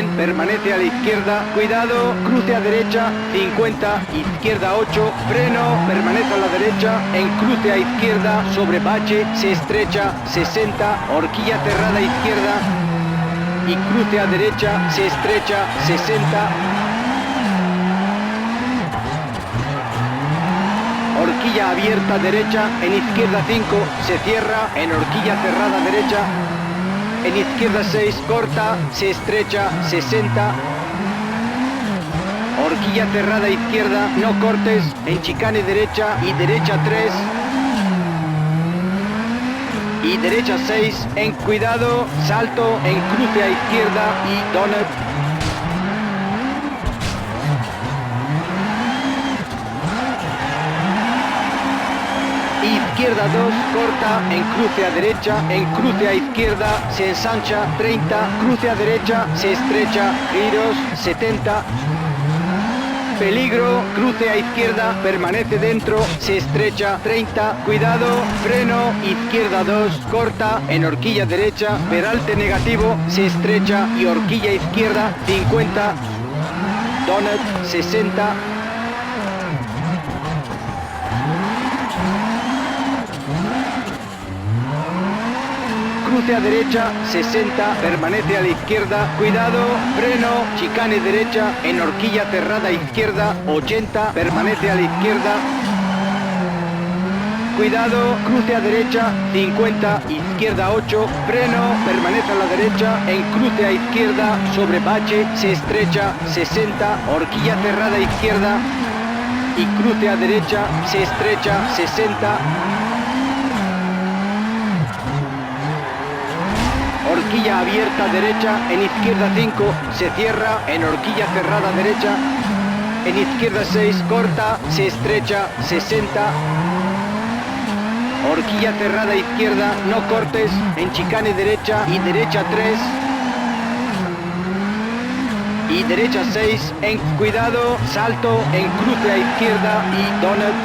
100, permanece a la izquierda, cuidado, cruce a derecha, 50, izquierda 8, freno, permanece a la derecha, en cruce a izquierda, sobre bache, se estrecha, 60, horquilla cerrada a izquierda, y cruce a derecha, se estrecha, 60, horquilla abierta derecha, en izquierda 5, se cierra, en horquilla cerrada derecha, en izquierda 6, corta, se estrecha, 60, horquilla cerrada izquierda, no cortes, en chicane derecha y derecha 3, y derecha 6, en cuidado, salto, en cruce a izquierda y donut. Izquierda 2, corta, en cruce a derecha, en cruce a izquierda, se ensancha, 30, cruce a derecha, se estrecha, giros, 70, peligro, cruce a izquierda, permanece dentro, se estrecha, 30, cuidado, freno, izquierda 2, corta, en horquilla derecha, peralte negativo, se estrecha y horquilla izquierda, 50, donut, 60, cruce a derecha, 60, permanece a la izquierda, cuidado, freno, chicane derecha, en horquilla cerrada izquierda, 80, permanece a la izquierda, cuidado, cruce a derecha, 50, izquierda 8, freno, permanece a la derecha, en cruce a izquierda, sobre bache, se estrecha, 60, horquilla cerrada izquierda, y cruce a derecha, se estrecha, 60, horquilla abierta derecha, en izquierda 5, se cierra, en horquilla cerrada derecha, en izquierda 6, corta, se estrecha, 60, horquilla cerrada izquierda, no cortes, en chicane derecha y derecha 3, y derecha 6, en cuidado, salto, en cruce a izquierda y donut.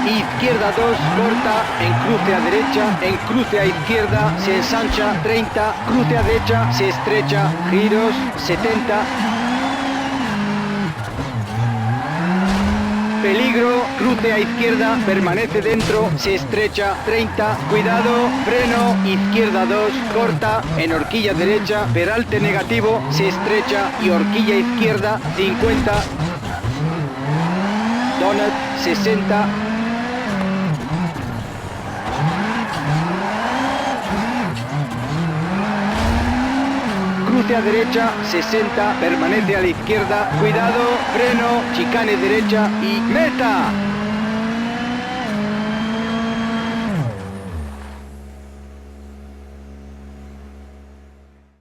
Izquierda 2, corta, en cruce a derecha, en cruce a izquierda, se ensancha, 30, cruce a derecha, se estrecha, giros, 70, peligro, cruce a izquierda, permanece dentro, se estrecha, 30, cuidado, freno, izquierda 2, corta, en horquilla derecha, peralte negativo, se estrecha y horquilla izquierda, 50, donut, 60, cruce a derecha, 60, permanece a la izquierda, cuidado, freno, chicane derecha y ¡meta!